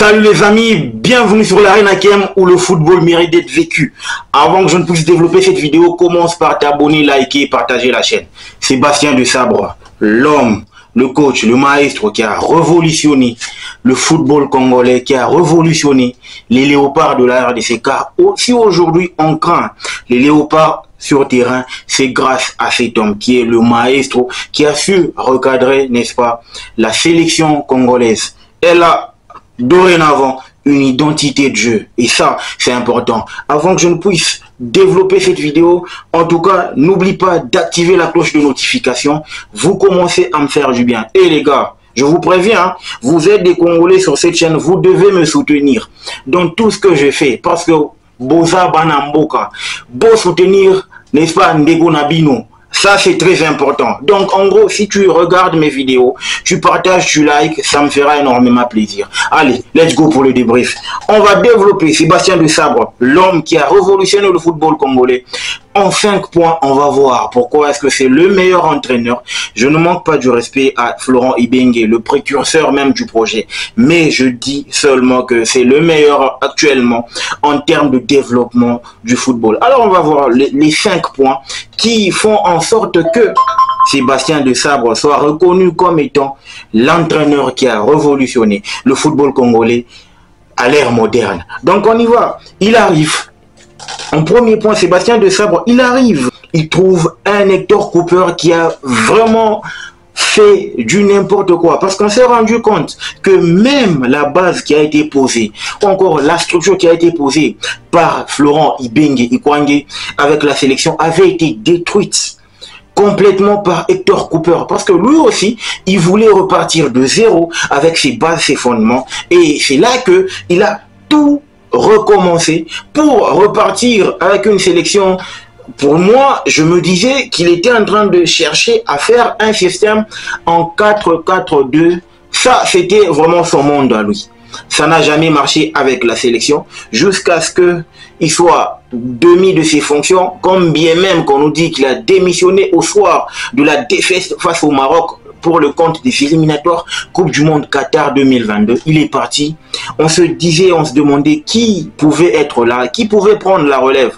Salut les amis, bienvenue sur l'Arène Hakem où le football mérite d'être vécu. Avant que je ne puisse développer cette vidéo, commence par t'abonner, liker et partager la chaîne. Sébastien de Sabre, l'homme, le coach, le maestro qui a révolutionné le football congolais, qui a révolutionné les léopards de la RDC. Car si aujourd'hui on craint les léopards sur terrain, c'est grâce à cet homme qui est le maestro, qui a su recadrer, n'est-ce pas, la sélection congolaise. Elle a dorénavant une identité de jeu et ça c'est important. Avant que je ne puisse développer cette vidéo, en tout cas n'oublie pas d'activer la cloche de notification. Vous commencez à me faire du bien. Et les gars, je vous préviens, hein, vous êtes des Congolais sur cette chaîne, vous devez me soutenir dans tout ce que je fais parce que Boza Banamboka, beau soutenir, n'est-ce pas, Ndego Nabino. Ça, c'est très important. Donc, en gros, si tu regardes mes vidéos, tu partages, tu likes, ça me fera énormément plaisir. Allez, let's go pour le débrief. On va développer Sébastien de Sabre, l'homme qui a révolutionné le football congolais. En 5 points, on va voir pourquoi est-ce que c'est le meilleur entraîneur. Je ne manque pas du respect à Florent Ibenge, le précurseur même du projet. Mais je dis seulement que c'est le meilleur actuellement en termes de développement du football. Alors, on va voir les 5 points qui font en sorte que Sébastien de Sabre soit reconnu comme étant l'entraîneur qui a révolutionné le football congolais à l'ère moderne. Donc, on y va. Il arrive. En premier point, Sébastien de Sabre, il arrive. Il trouve un Hector Cooper qui a vraiment fait du n'importe quoi. Parce qu'on s'est rendu compte que même la base qui a été posée, ou encore la structure qui a été posée par Florent Ibenge Ikwange avec la sélection avait été détruite complètement par Hector Cooper. Parce que lui aussi, il voulait repartir de zéro avec ses bases, ses fondements. Et c'est là qu'il a tout recommencer pour repartir avec une sélection. Pour moi, je me disais qu'il était en train de chercher à faire un système en 4-4-2. Ça, c'était vraiment son monde à lui. Ça n'a jamais marché avec la sélection jusqu'à ce qu'il soit demi de ses fonctions, comme bien même qu'on nous dit qu'il a démissionné au soir de la défaite face au Maroc pour le compte des éliminatoires Coupe du Monde Qatar 2022. Il est parti. On se disait, on se demandait qui pouvait être là, qui pouvait prendre la relève.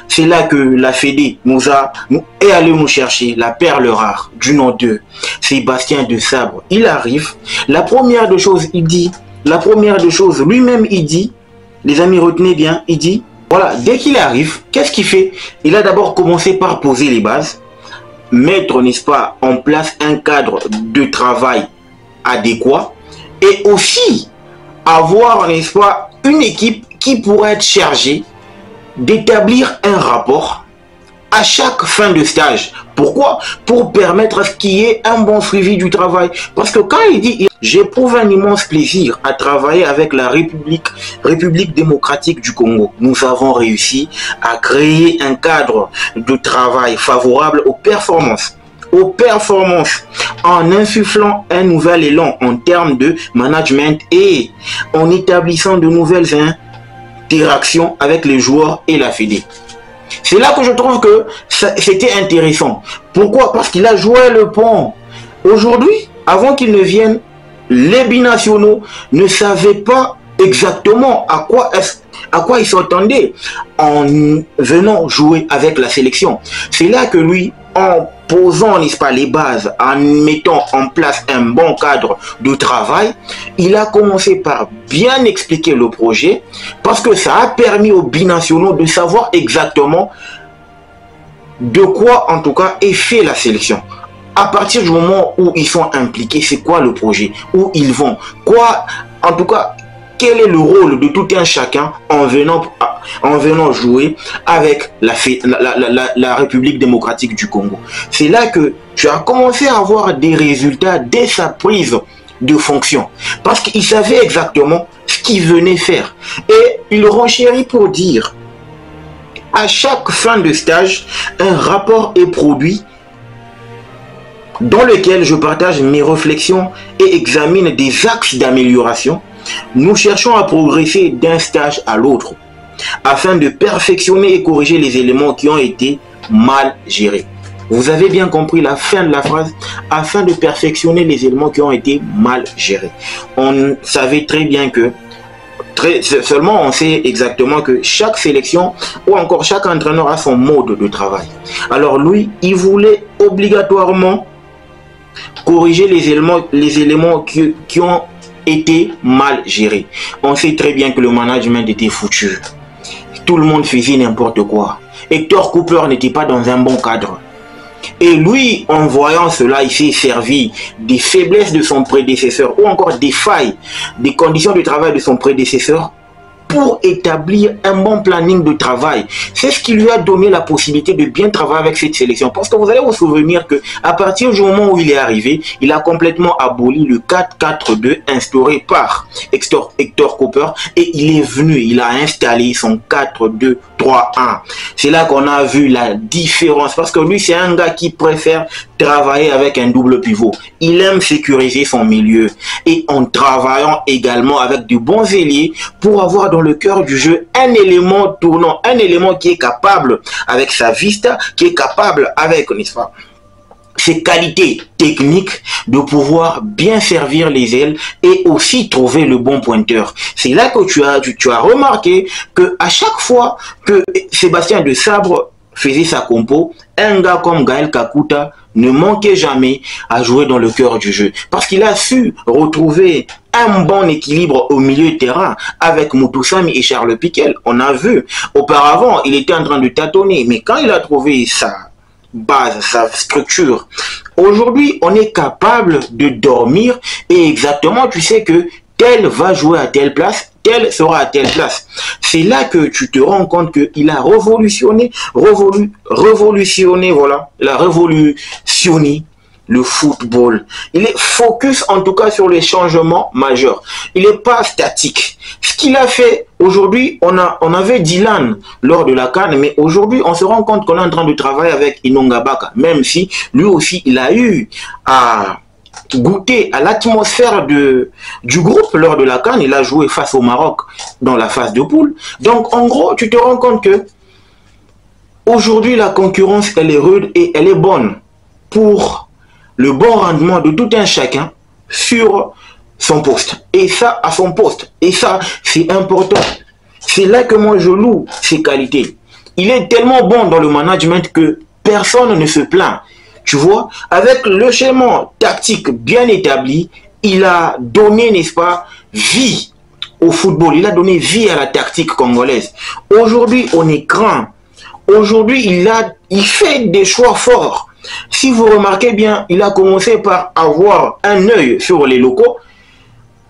C'est là que la Fédé est allé nous chercher la perle rare du nom de Sébastien de Sabre. Il arrive. La première des choses, il dit, lui-même il dit, les amis retenez bien, il dit, voilà, dès qu'il arrive, qu'est-ce qu'il fait? Il a d'abord commencé par poser les bases, mettre, n'est-ce pas, en place un cadre de travail adéquat et aussi avoir, n'est-ce pas, une équipe qui pourrait être chargée d'établir un rapport à chaque fin de stage. Pourquoi? Pour permettre à ce qu'il y ait un bon suivi du travail. Parce que quand il dit « J'éprouve un immense plaisir à travailler avec la République démocratique du Congo. Nous avons réussi à créer un cadre de travail favorable aux performances. En insufflant un nouvel élan en termes de management et en établissant de nouvelles interactions avec les joueurs et la Fédé. » C'est là que je trouve que c'était intéressant. Pourquoi? Parce qu'il a joué le pont. Aujourd'hui, avant qu'il ne vienne, les binationaux ne savaient pas exactement à quoi ils s'attendaient en venant jouer avec la sélection. C'est là que lui, en posant, n'est-ce pas, les bases, en mettant en place un bon cadre de travail, il a commencé par bien expliquer le projet parce que ça a permis aux binationaux de savoir exactement de quoi, en tout cas, est fait la sélection. À partir du moment où ils sont impliqués, c'est quoi le projet, où ils vont, quoi, en tout cas, quel est le rôle de tout un chacun en venant jouer avec la République démocratique du Congo. C'est là que tu as commencé à avoir des résultats dès sa prise de fonction. Parce qu'il savait exactement ce qu'il venait faire. Et il renchérit pour dire, à chaque fin de stage, un rapport est produit dans lequel je partage mes réflexions et examine des axes d'amélioration. Nous cherchons à progresser d'un stage à l'autre afin de perfectionner et corriger les éléments qui ont été mal gérés. Vous avez bien compris la fin de la phrase, afin de perfectionner les éléments qui ont été mal gérés. On savait très bien que Seulement, on sait exactement que chaque sélection ou encore chaque entraîneur a son mode de travail. Alors lui, il voulait obligatoirement corriger les éléments qui ont été mal gérés. On sait très bien que le management était foutu. Tout le monde faisait n'importe quoi. Hector Cooper n'était pas dans un bon cadre. Et lui, en voyant cela, il s'est servi des faiblesses de son prédécesseur ou encore des failles, des conditions de travail de son prédécesseur pour établir un bon planning de travail. C'est ce qui lui a donné la possibilité de bien travailler avec cette sélection. Parce que vous allez vous souvenir que à partir du moment où il est arrivé, il a complètement aboli le 4-4-2 instauré par Hector Cooper et il est venu, il a installé son 4-2-3-1. C'est là qu'on a vu la différence parce que lui, c'est un gars qui préfère travailler avec un double pivot. Il aime sécuriser son milieu et en travaillant également avec de bons ailiers pour avoir dans le cœur du jeu un élément tournant, un élément qui est capable avec sa vista, qui est capable avec, n'est-ce pas, ses qualités techniques de pouvoir bien servir les ailes et aussi trouver le bon pointeur. C'est là que tu as remarqué que à chaque fois que Sébastien Desabre faisait sa compo, un gars comme Gaël Kakuta ne manquait jamais à jouer dans le cœur du jeu. Parce qu'il a su retrouver un bon équilibre au milieu de terrain avec Mutusami et Charles Piquel. On a vu, auparavant, il était en train de tâtonner, mais quand il a trouvé sa base, sa structure, aujourd'hui, on est capable de dormir et exactement, tu sais que tel va jouer à telle place, tel sera à telle place. C'est là que tu te rends compte qu'il a révolutionné, voilà, il a révolutionné le football. Il est focus en tout cas sur les changements majeurs. Il n'est pas statique. Ce qu'il a fait aujourd'hui, on avait Dylan lors de la CAN, mais aujourd'hui on se rend compte qu'on est en train de travailler avec Inonga Baka, même si lui aussi il a eu à goûter à l'atmosphère du groupe lors de la CAN. Il a joué face au Maroc dans la phase de poule. Donc en gros, tu te rends compte que aujourd'hui la concurrence elle est rude et elle est bonne pour le bon rendement de tout un chacun sur son poste. Et ça, à son poste. Et ça, c'est important. C'est là que moi je loue ses qualités. Il est tellement bon dans le management que personne ne se plaint. Tu vois, avec le schéma tactique bien établi, il a donné, n'est-ce pas, vie au football. Il a donné vie à la tactique congolaise. Aujourd'hui, on est grand. Aujourd'hui, il fait des choix forts. Si vous remarquez bien, il a commencé par avoir un œil sur les locaux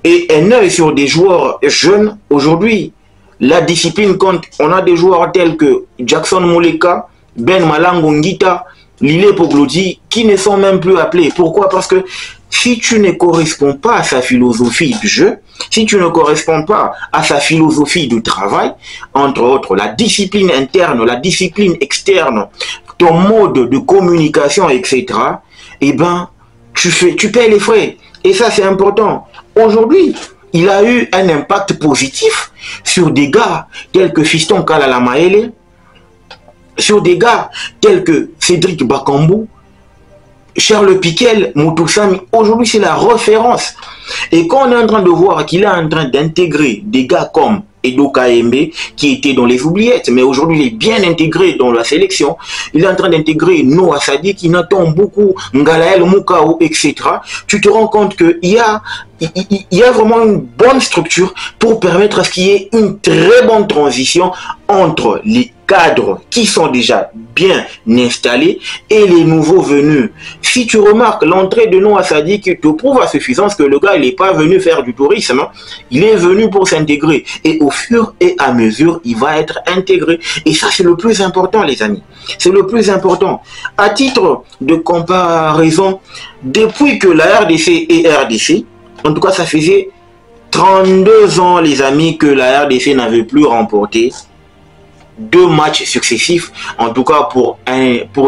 et un œil sur des joueurs jeunes. Aujourd'hui, la discipline compte. On a des joueurs tels que Jackson Moleka, Ben Malango Ngita, Lile Poglodi, qui ne sont même plus appelés. Pourquoi? Parce que si tu ne corresponds pas à sa philosophie de jeu, si tu ne corresponds pas à sa philosophie de travail, entre autres la discipline interne, la discipline externe, ton mode de communication, etc., eh ben, tu paies les frais. Et ça, c'est important. Aujourd'hui, il a eu un impact positif sur des gars tels que Fiston Kalala Maele, sur des gars tels que Cédric Bakambu, Charles Piquel, Mutusami. Aujourd'hui, c'est la référence. Et quand on est en train de voir qu'il est en train d'intégrer des gars comme Edo Kaembe, qui était dans les oubliettes, mais aujourd'hui il est bien intégré dans la sélection. Il est en train d'intégrer Noah Sadi, qui n'attend beaucoup, Ngalael Mukao, etc. Tu te rends compte qu'il y a vraiment une bonne structure pour permettre à ce qu'il y ait une très bonne transition entre les cadres qui sont déjà bien installés et les nouveaux venus. Si tu remarques l'entrée de Noah Sadi qui te prouve à suffisance que le gars il n'est pas venu faire du tourisme, hein. Il est venu pour s'intégrer et au fur et à mesure il va être intégré et ça c'est le plus important les amis, c'est le plus important. À titre de comparaison, depuis que la RDC est RDC, en tout cas ça faisait 32 ans les amis que la RDC n'avait plus remporté 2 matchs successifs, en tout cas pour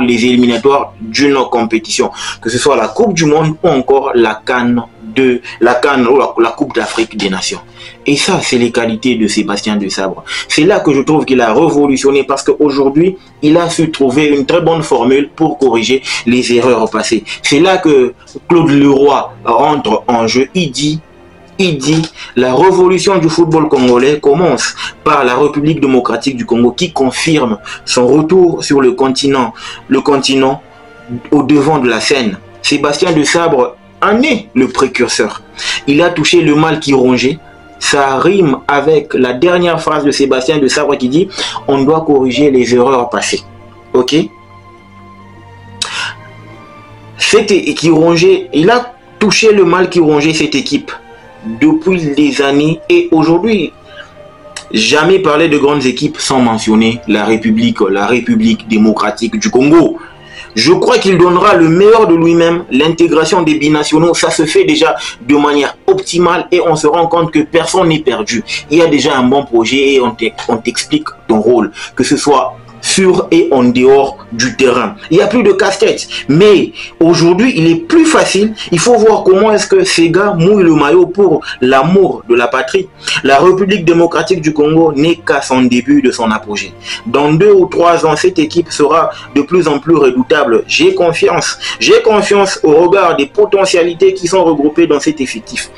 les éliminatoires d'une compétition, que ce soit la Coupe du Monde ou encore la CAN ou la Coupe d'Afrique des Nations. Et ça, c'est les qualités de Sébastien Desabre. C'est là que je trouve qu'il a révolutionné parce qu'aujourd'hui, il a su trouver une très bonne formule pour corriger les erreurs passées. C'est là que Claude Leroy rentre en jeu. Il dit Il dit la révolution du football congolais commence par la République démocratique du Congo qui confirme son retour sur le continent au devant de la scène. Sébastien Desabre en est le précurseur. Il a touché le mal qui rongeait. Ça rime avec la dernière phrase de Sébastien Desabre qui dit « On doit corriger les erreurs passées. » Ok? Il a touché le mal qui rongeait cette équipe depuis des années et aujourd'hui, jamais parler de grandes équipes sans mentionner la République démocratique du Congo. Je crois qu'il donnera le meilleur de lui-même. L'intégration des binationaux, ça se fait déjà de manière optimale et on se rend compte que personne n'est perdu. Il y a déjà un bon projet et on t'explique ton rôle, que ce soit sur et en dehors du terrain. Il n'y a plus de casse-tête. Mais aujourd'hui, il est plus facile. Il faut voir comment est-ce que ces gars mouillent le maillot pour l'amour de la patrie. La République démocratique du Congo n'est qu'à son début de son apogée. Dans 2 ou 3 ans, cette équipe sera de plus en plus redoutable. J'ai confiance. J'ai confiance au regard des potentialités qui sont regroupées dans cet effectif.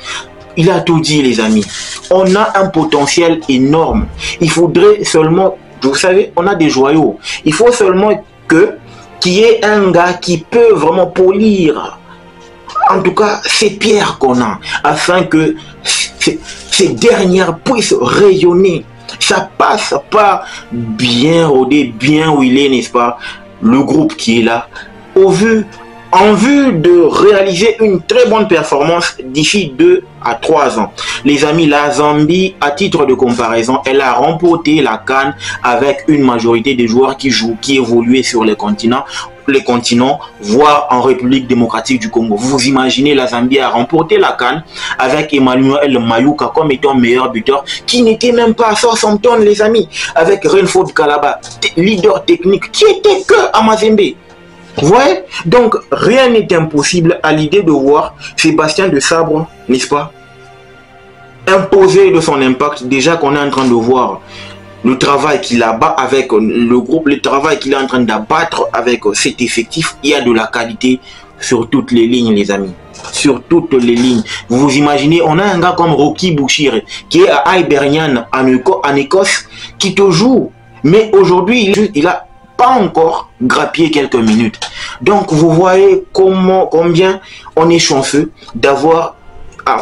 Il a tout dit, les amis. On a un potentiel énorme. Il faudrait seulement... Vous savez, on a des joyaux. Il faut seulement qu'il y ait un gars qui peut vraiment polir, en tout cas, ces pierres qu'on a, afin que ces dernières puissent rayonner. Ça passe par bien rodé, bien huilé, n'est-ce pas? Le groupe qui est là, en vue de réaliser une très bonne performance d'ici 2 à 3 ans. Les amis, la Zambie, à titre de comparaison, elle a remporté la CAN avec une majorité de joueurs qui évoluaient sur les continents, voire en République démocratique du Congo. Vous imaginez, la Zambie a remporté la CAN avec Emmanuel Mayuka comme étant meilleur buteur, qui n'était même pas à Southampton, les amis, avec Renford Kalaba, leader technique, qui était que à Mazembe. Vous voyez? Donc, rien n'est impossible à l'idée de voir Sébastien Desabre, n'est-ce pas, imposer de son impact. Déjà qu'on est en train de voir le travail qu'il abat avec le groupe, le travail qu'il est en train d'abattre avec cet effectif. Il y a de la qualité sur toutes les lignes, les amis. Sur toutes les lignes. Vous vous imaginez, on a un gars comme Rocky Bouchir qui est à Hibernian en Écosse, qui te joue. Mais aujourd'hui, il a pas encore grappillé quelques minutes. Donc vous voyez combien on est chanceux d'avoir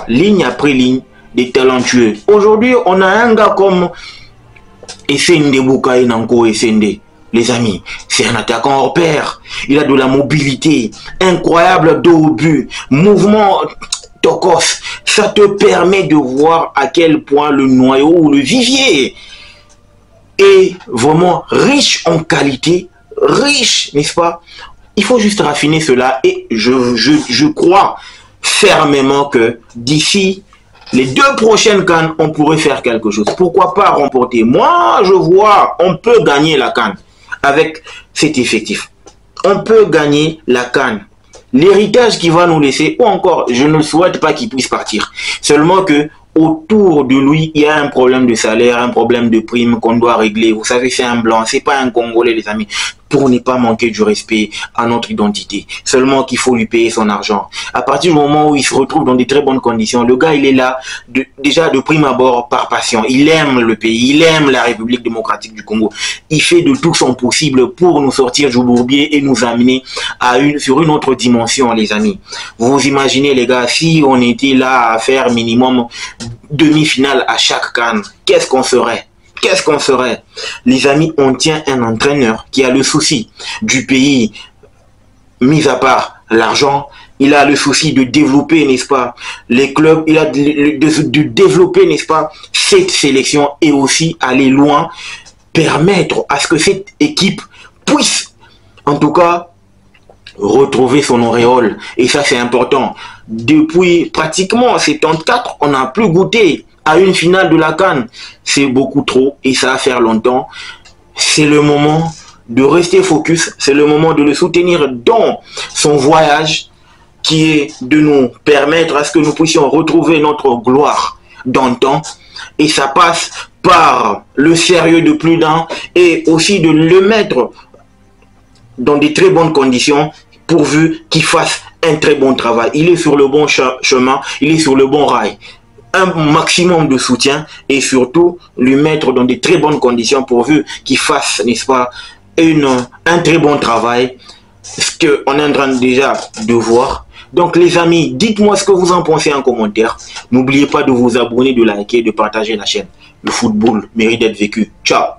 ligne après ligne des talentueux. Aujourd'hui, on a un gars comme Essende Bukaï Nanko Essende. Les amis, c'est un attaquant hors pair. Il a de la mobilité incroyable, dos au but, mouvement tokos. Ça te permet de voir à quel point le noyau ou le vivier est vraiment riche en qualité, riche, n'est-ce pas? Il faut juste raffiner cela et je crois fermement que d'ici les 2 prochaines CAN, on pourrait faire quelque chose. Pourquoi pas remporter? Moi, je vois, on peut gagner la CAN avec cet effectif. On peut gagner la CAN. L'héritage qu'il va nous laisser, ou encore, je ne souhaite pas qu'il puisse partir. Seulement que autour de lui, il y a un problème de salaire, un problème de prime qu'on doit régler. Vous savez, c'est un blanc, c'est pas un Congolais, les amis. Pour ne pas manquer du respect à notre identité. Seulement qu'il faut lui payer son argent. À partir du moment où il se retrouve dans de très bonnes conditions, le gars, il est là, déjà de prime abord, par passion. Il aime le pays, il aime la République démocratique du Congo. Il fait de tout son possible pour nous sortir du bourbier et nous amener sur une autre dimension, les amis. Vous imaginez, les gars, si on était là à faire minimum demi-finale à chaque CAN, qu'est-ce qu'on serait? Qu'est-ce qu'on ferait? Les amis, on tient un entraîneur qui a le souci du pays, mis à part l'argent, il a le souci de développer, n'est-ce pas, les clubs, il a de développer, n'est-ce pas, cette sélection et aussi aller loin, permettre à ce que cette équipe puisse, en tout cas, retrouver son auréole. Et ça, c'est important. Depuis pratiquement 74, on n'a plus goûté à une finale de la CAN. C'est beaucoup trop et ça va faire longtemps. C'est le moment de rester focus. C'est le moment de le soutenir dans son voyage qui est de nous permettre à ce que nous puissions retrouver notre gloire d'antan. Et ça passe par le sérieux de plus d'un et aussi de le mettre dans de très bonnes conditions pourvu qu'il fasse un très bon travail. Il est sur le bon chemin, il est sur le bon rail. un maximum de soutien et surtout lui mettre dans de très bonnes conditions pourvu qu'il fasse, n'est-ce pas, un très bon travail, ce qu'on est en train déjà de voir. Donc les amis, dites-moi ce que vous en pensez en commentaire. N'oubliez pas de vous abonner, de liker, de partager la chaîne. Le football mérite d'être vécu. Ciao.